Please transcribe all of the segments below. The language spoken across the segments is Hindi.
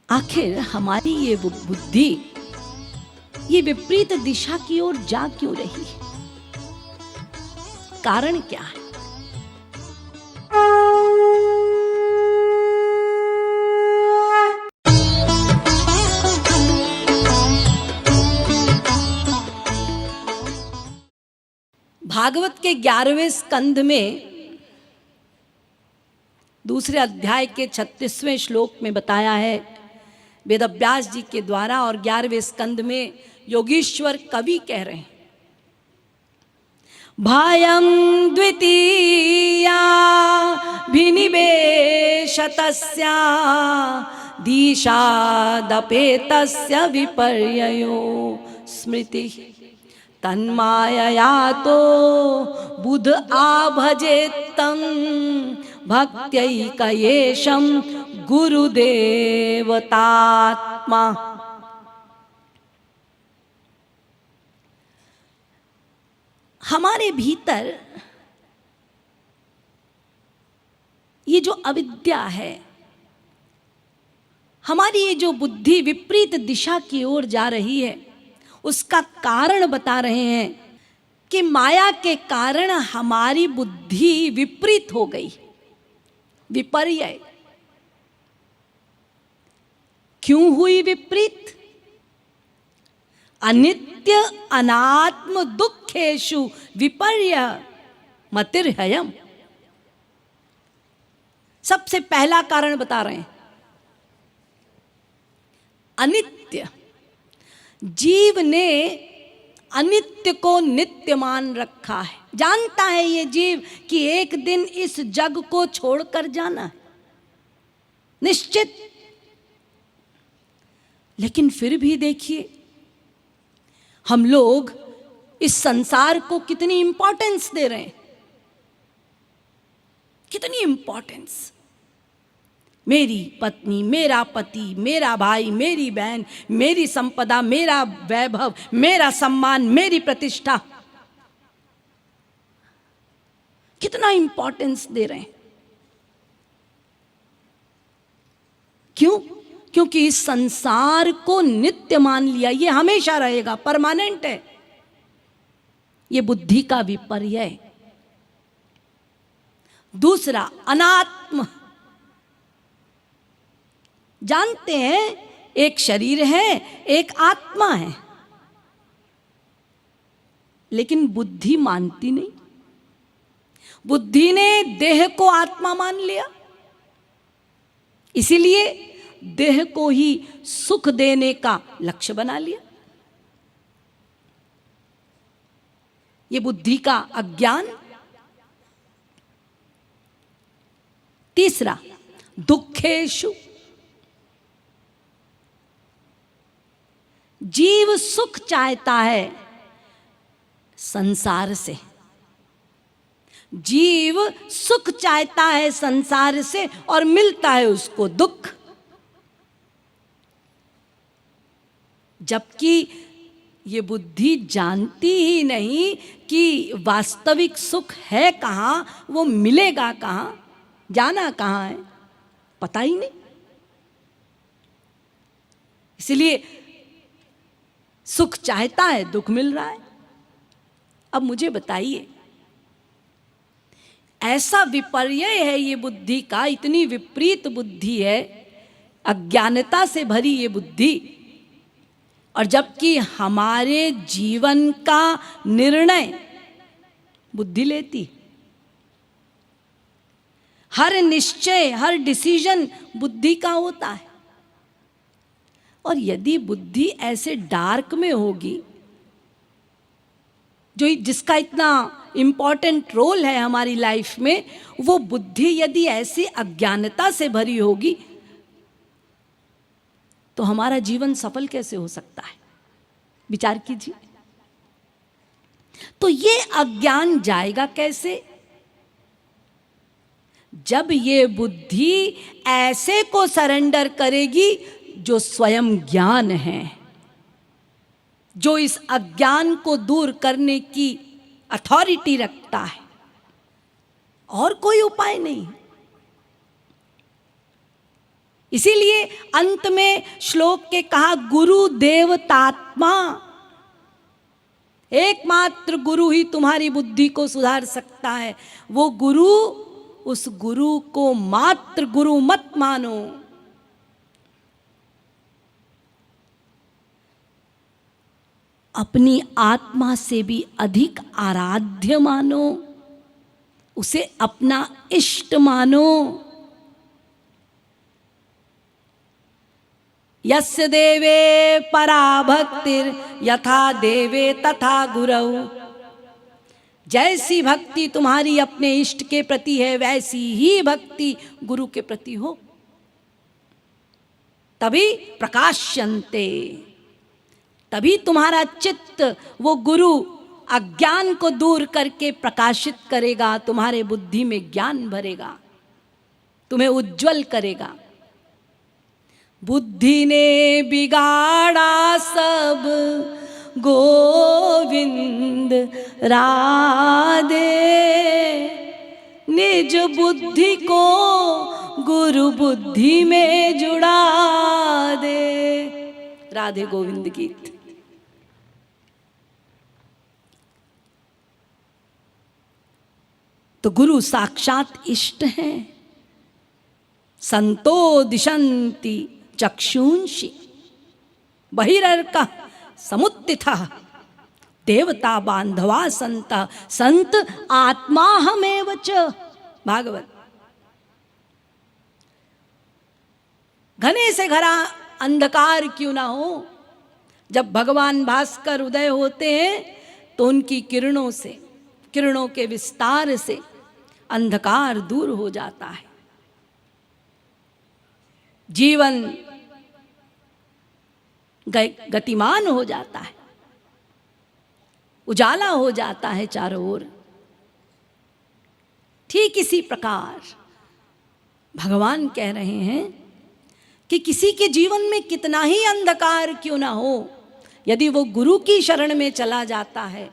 आखिर हमारी ये बुद्धि ये विपरीत दिशा की ओर जा क्यों रही है? कारण क्या है? भागवत के 11वें स्कंध में दूसरे अध्याय के 36वें श्लोक में बताया है वेदव्यास जी के द्वारा, और 11वें स्कंद में योगीश्वर कवि कह रहे हैं, भायं द्वितीया भिनिवेशतस्या दिशादपेतस्य विपर्ययो स्मृति तन्मायया तो बुध आभजेत्तं भक्त्यैकयेशं गुरुदेवतात्मा। हमारे भीतर ये जो अविद्या है, हमारी ये जो बुद्धि विपरीत दिशा की ओर जा रही है, उसका कारण बता रहे हैं कि माया के कारण हमारी बुद्धि विपरीत हो गई। विपर्य क्यों हुई विपरीत? अनित्य अनात्म दुखेषु विपर्य मतिर्हयम्। सबसे पहला कारण बता रहे हैं, अनित्य। जीव ने अनित्य को नित्य मान रखा है। जानता है ये जीव कि एक दिन इस जग को छोड़कर जाना है, निश्चित। लेकिन फिर भी देखिए, हम लोग इस संसार को कितनी इंपॉर्टेंस दे रहे हैं, कितनी इंपॉर्टेंस। मेरी पत्नी, मेरा पति, मेरा भाई, मेरी बहन, मेरी संपदा, मेरा वैभव, मेरा सम्मान, मेरी प्रतिष्ठा, कितना इंपॉर्टेंस दे रहे हैं। क्यों? क्योंकि इस संसार को नित्य मान लिया, ये हमेशा रहेगा, परमानेंट है। ये बुद्धि का विपर्य है। दूसरा, अनात्म। जानते हैं एक शरीर है, एक आत्मा है, लेकिन बुद्धि मानती नहीं। बुद्धि ने देह को आत्मा मान लिया, इसीलिए देह को ही सुख देने का लक्ष्य बना लिया। ये बुद्धि का अज्ञान। तीसरा, दुखेषु। जीव सुख चाहता है संसार से, जीव सुख चाहता है संसार से, और मिलता है उसको दुख। जबकि ये बुद्धि जानती ही नहीं कि वास्तविक सुख है कहाँ, वो मिलेगा कहाँ, जाना कहाँ है, पता ही नहीं। इसलिए सुख चाहता है, दुख मिल रहा है। अब मुझे बताइए, ऐसा विपर्य है ये बुद्धि का, इतनी विपरीत बुद्धि है, अज्ञानता से भरी ये बुद्धि, और जबकि हमारे जीवन का निर्णय बुद्धि लेती। हर निश्चय, हर डिसीजन बुद्धि का होता है। और यदि बुद्धि ऐसे डार्क में होगी, जिसका इतना इम्पॉर्टेंट रोल है हमारी लाइफ में, वो बुद्धि यदि ऐसी अज्ञानता से भरी होगी, तो हमारा जीवन सफल कैसे हो सकता है? विचार कीजिए। तो ये अज्ञान जाएगा कैसे? जब ये बुद्धि ऐसे को सरेंडर करेगी जो स्वयं ज्ञान है, जो इस अज्ञान को दूर करने की अथॉरिटी रखता है। और कोई उपाय नहीं। इसीलिए अंत में श्लोक के कहा गुरु देवतात्मा, एकमात्र गुरु ही तुम्हारी बुद्धि को सुधार सकता है। वो गुरु, उस गुरु को मात्र गुरु मत मानो। अपनी आत्मा से भी अधिक आराध्य मानो, उसे अपना इष्ट मानो। यस्य देवे परा भक्तिर् यथा देवे तथा गुरौ। जैसी भक्ति तुम्हारी अपने इष्ट के प्रति है, वैसी ही भक्ति गुरु के प्रति हो, तभी प्रकाश्यन्ते, तभी तुम्हारा चित्त वो गुरु अज्ञान को दूर करके प्रकाशित करेगा, तुम्हारे बुद्धि में ज्ञान भरेगा, तुम्हें उज्जवल करेगा। बुद्धि ने बिगाड़ा सब गोविंद राधे, निज बुद्धि को गुरु बुद्धि में जुड़ा दे। राधे गोविंद गीत। तो गुरु साक्षात इष्ट हैं। संतो दिशन्ति चक्षुंषि बहिरर्कः समुत्थितः देवता बांधवा संत, संत आत्माहमेव च। भागवत। घने से घरा अंधकार क्यों ना हो, जब भगवान भास्कर उदय होते हैं तो उनकी किरणों से, किरणों के विस्तार से अंधकार दूर हो जाता है, जीवन गतिमान हो जाता है, उजाला हो जाता है चारों ओर। ठीक इसी प्रकार भगवान कह रहे हैं कि किसी के जीवन में कितना ही अंधकार क्यों ना हो, यदि वो गुरु की शरण में चला जाता है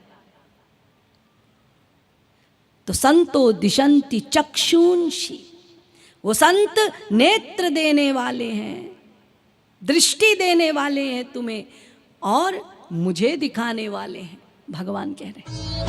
तो संतो दिशन्ति चक्षुंषि, वो संत नेत्र देने वाले हैं, दृष्टि देने वाले हैं तुम्हें और मुझे दिखाने वाले हैं, भगवान कह रहे हैं।